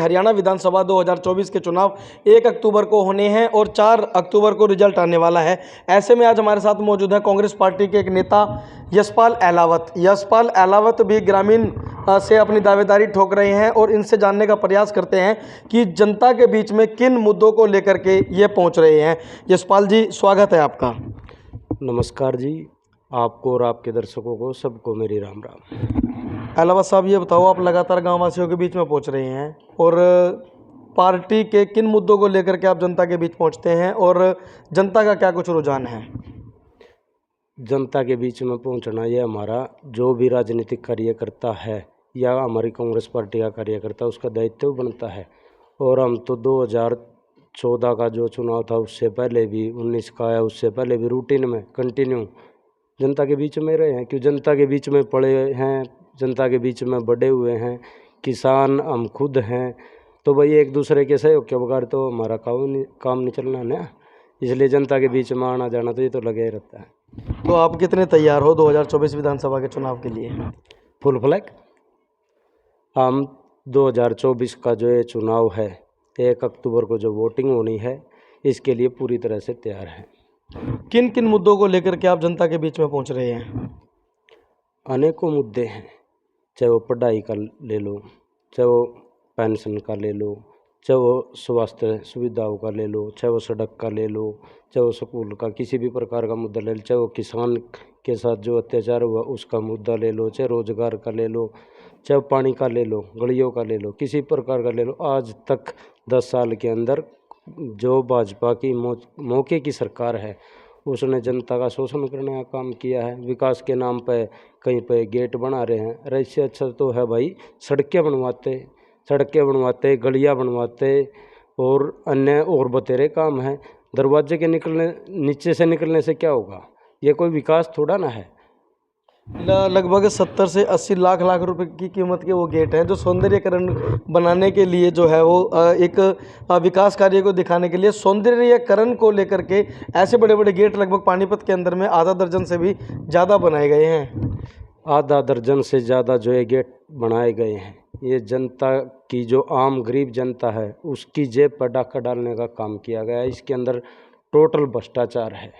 हरियाणा विधानसभा 2024 के चुनाव 1 अक्टूबर को होने हैं और 4 अक्टूबर को रिजल्ट आने वाला है। ऐसे में आज हमारे साथ मौजूद है कांग्रेस पार्टी के एक नेता यशपाल अहलावत। यशपाल अहलावत भी ग्रामीण से अपनी दावेदारी ठोक रहे हैं और इनसे जानने का प्रयास करते हैं कि जनता के बीच में किन मुद्दों को लेकर के ये पहुंच रहे हैं। यशपाल जी, स्वागत है आपका। नमस्कार जी, आपको और आपके दर्शकों को सबको मेरी राम राम। अहलावत साहब, ये बताओ, आप लगातार गाँव वासियों के बीच में पहुँच रहे हैं और पार्टी के किन मुद्दों को लेकर के आप जनता के बीच पहुँचते हैं और जनता का क्या कुछ रुझान है? जनता के बीच में पहुंचना, ये हमारा जो भी राजनीतिक कार्यकर्ता है या हमारी कांग्रेस पार्टी का कार्यकर्ता, उसका दायित्व बनता है। और हम तो 2014 का जो चुनाव था, उससे पहले भी 19 का आया, उससे पहले भी रूटीन में कंटिन्यू जनता के बीच में रहे हैं। क्यों? जनता के बीच में पड़े हैं, जनता के बीच में बड़े हुए हैं, किसान हम खुद हैं। तो भाई एक दूसरे के सहयोग के बगैर तो हमारा काम नहीं चलना ना। इसलिए जनता के बीच में आना जाना तो ये तो लगे रहता है। तो आप कितने तैयार हो 2024 विधानसभा के चुनाव के लिए? Full flag. हम 2024 का जो ये चुनाव है, 1 अक्टूबर को जो वोटिंग होनी है, इसके लिए पूरी तरह से तैयार हैं। किन किन मुद्दों को लेकर के आप जनता के बीच में पहुंच रहे हैं? अनेकों मुद्दे हैं, चाहे वो पढ़ाई का ले लो, चाहे वो पेंशन का ले लो, चाहे वो स्वास्थ्य सुविधाओं का ले लो, चाहे वो सड़क का ले लो, चाहे वो स्कूल का किसी भी प्रकार का मुद्दा ले लो, चाहे वो किसान के साथ जो अत्याचार हुआ उसका मुद्दा ले लो, चाहे रोजगार का ले लो, चाहे पानी का ले लो, गलियों का ले लो, किसी प्रकार का ले लो। आज तक 10 साल के अंदर जो भाजपा की मौके की सरकार है, उसने जनता का शोषण करने का काम किया है। विकास के नाम पे कहीं पे गेट बना रहे हैं। अरे इससे अच्छा तो है भाई सड़कें बनवाते, गलियां बनवाते और अन्य और बतेरे काम हैं। दरवाजे के नीचे से निकलने से क्या होगा? ये कोई विकास थोड़ा ना है। लगभग 70 से 80 लाख रुपए की कीमत के वो गेट हैं जो सौंदर्यीकरण बनाने के लिए जो है वो एक विकास कार्य को दिखाने के लिए सौंदर्यीकरण को लेकर के ऐसे बड़े बड़े गेट लगभग पानीपत के अंदर में आधा दर्जन से भी ज़्यादा बनाए गए हैं। आधा दर्जन से ज़्यादा जो ये गेट बनाए गए हैं, ये जनता की जो आम गरीब जनता है उसकी जेब पर डाका डालने का काम किया गया है। इसके अंदर टोटल भ्रष्टाचार है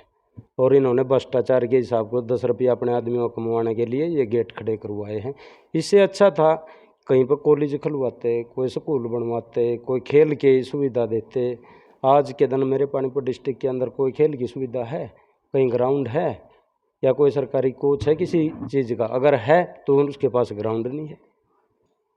और इन्होंने भ्रष्टाचार के हिसाब को 10 रुपया अपने आदमियों को कमवाने के लिए ये गेट खड़े करवाए हैं। इससे अच्छा था कहीं पर कॉलेज खुलवाते, कोई स्कूल बनवाते, कोई खेल की सुविधा देते। आज के दिन मेरे पानीपत डिस्ट्रिक्ट के अंदर कोई खेल की सुविधा है? कहीं ग्राउंड है या कोई सरकारी कोच है किसी चीज़ का? अगर है तो उसके पास ग्राउंड नहीं है।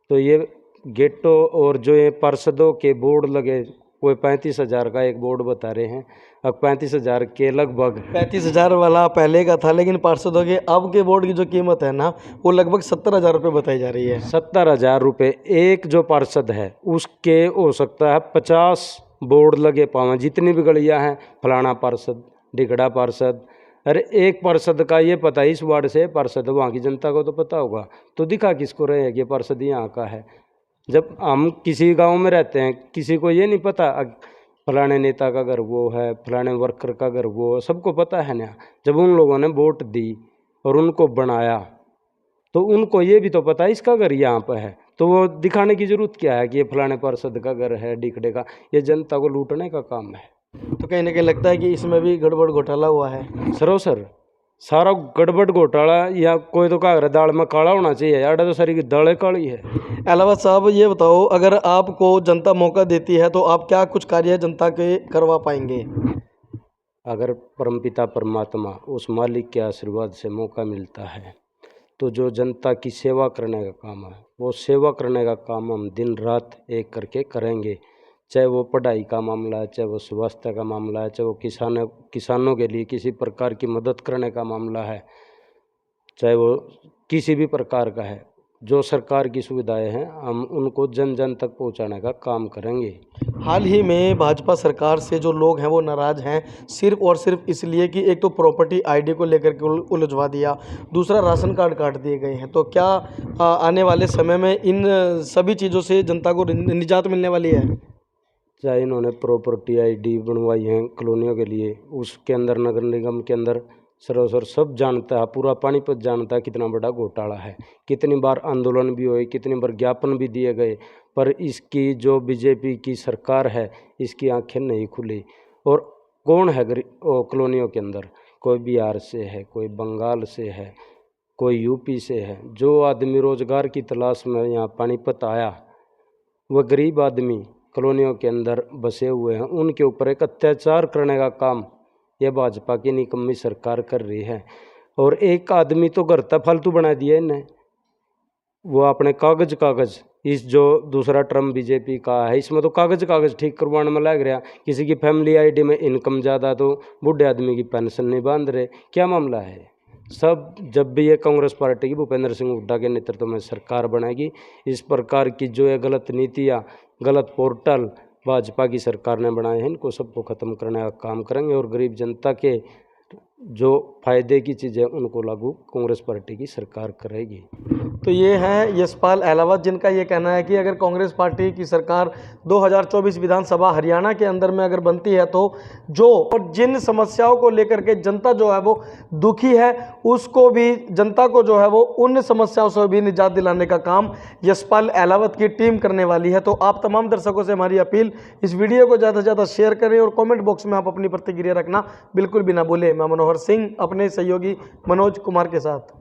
तो ये गेटों और जो ये पार्षदों के बोर्ड लगे, कोई 35,000 का एक बोर्ड बता रहे हैं। अब 35,000 के लगभग 35,000 वाला पहले का था, लेकिन पार्षदों के अब के बोर्ड की जो कीमत है ना, वो लगभग 70,000 रुपये बताई जा रही है। 70,000 रुपये एक जो पार्षद है उसके हो सकता है 50 बोर्ड लगे पावें। जितनी भी गलियां हैं, फलाना पार्षद, ढिकड़ा पार्षद। अरे एक पार्षद का ये पता, इस वार्ड से पार्षद, वहाँ की जनता को तो पता होगा। तो दिखा किसको रहे हैं कि पार्षद यहाँ का है? जब हम किसी गांव में रहते हैं, किसी को ये नहीं पता फलाने नेता का घर वो है, फलाने वर्कर का घर वो, सबको पता है ना। जब उन लोगों ने वोट दी और उनको बनाया तो उनको ये भी तो पता है इसका घर यहाँ पर है। तो वो दिखाने की जरूरत क्या है कि ये फलाने पार्षद का घर है, डिकड़े का? ये जनता को लूटने का काम है। तो कहीं ना कहीं लगता है कि इसमें भी गड़बड़ घोटाला हुआ है। सरोसर सारा गड़बड़ घोटाला, या कोई तो कहा दाल में काला होना चाहिए, यार तो सारी की दाल काली है। अहलावत साहब, ये बताओ, अगर आपको जनता मौका देती है तो आप क्या कुछ कार्य जनता के करवा पाएंगे? अगर परमपिता परमात्मा उस मालिक के आशीर्वाद से मौका मिलता है तो जो जनता की सेवा करने का काम है, वो सेवा करने का काम हम दिन रात एक करके करेंगे। चाहे वो पढ़ाई का मामला है, चाहे वो स्वास्थ्य का मामला है, चाहे वो किसानों के लिए किसी प्रकार की मदद करने का मामला है, चाहे वो किसी भी प्रकार का है। जो सरकार की सुविधाएं हैं हम उनको जन जन तक पहुंचाने का काम करेंगे। हाल ही में भाजपा सरकार से जो लोग हैं वो नाराज़ हैं, सिर्फ और सिर्फ इसलिए कि एक तो प्रॉपर्टी आईडी को लेकर के उलझवा दिया, दूसरा राशन कार्ड काट दिए गए हैं। तो क्या आने वाले समय में इन सभी चीज़ों से जनता को निजात मिलने वाली है? चाहे इन्होंने प्रॉपर्टी आईडी बनवाई है कॉलोनियों के लिए, उसके अंदर नगर निगम के अंदर सरोसर सब जानता है, पूरा पानीपत जानता है कितना बड़ा घोटाला है। कितनी बार आंदोलन भी हुए, कितनी बार ज्ञापन भी दिए गए, पर इसकी जो बीजेपी की सरकार है इसकी आंखें नहीं खुली। और कौन है कॉलोनियों के अंदर, कोई बिहार से है, कोई बंगाल से है, कोई यूपी से है। जो आदमी रोजगार की तलाश में यहाँ पानीपत आया, वह गरीब आदमी कॉलोनियों के अंदर बसे हुए हैं, उनके ऊपर एक अत्याचार करने का काम यह भाजपा की निकम्मी सरकार कर रही है। और एक आदमी तो घर तक फालतू बना दिया इन्हें, वो अपने कागज इस जो दूसरा टर्म बीजेपी का है इसमें तो कागज ठीक करवाने में लग रहा। किसी की फैमिली आईडी में इनकम ज़्यादा तो बूढ़े आदमी की पेंशन नहीं बांध रहे, क्या मामला है। सब जब भी ये कांग्रेस पार्टी की भूपेंद्र सिंह हुड्डा के नेतृत्व में सरकार बनाएगी, इस प्रकार की जो ये गलत नीतियाँ, गलत पोर्टल भाजपा की सरकार ने बनाए हैं, इनको सबको ख़त्म करने का काम करेंगे और गरीब जनता के जो फायदे की चीज़ें उनको लागू कांग्रेस पार्टी की सरकार करेगी। तो ये हैं यशपाल अहलावत, जिनका ये कहना है कि अगर कांग्रेस पार्टी की सरकार 2024 विधानसभा हरियाणा के अंदर में अगर बनती है तो जो और जिन समस्याओं को लेकर के जनता जो है वो दुखी है, उसको भी जनता को जो है वो उन समस्याओं से भी निजात दिलाने का काम यशपाल अहलावत की टीम करने वाली है। तो आप तमाम दर्शकों से हमारी अपील, इस वीडियो को ज़्यादा से ज़्यादा शेयर करें और कॉमेंट बॉक्स में आप अपनी प्रतिक्रिया रखना बिल्कुल भी ना भूलें। मैं मनोहर सिंह अपने सहयोगी मनोज कुमार के साथ।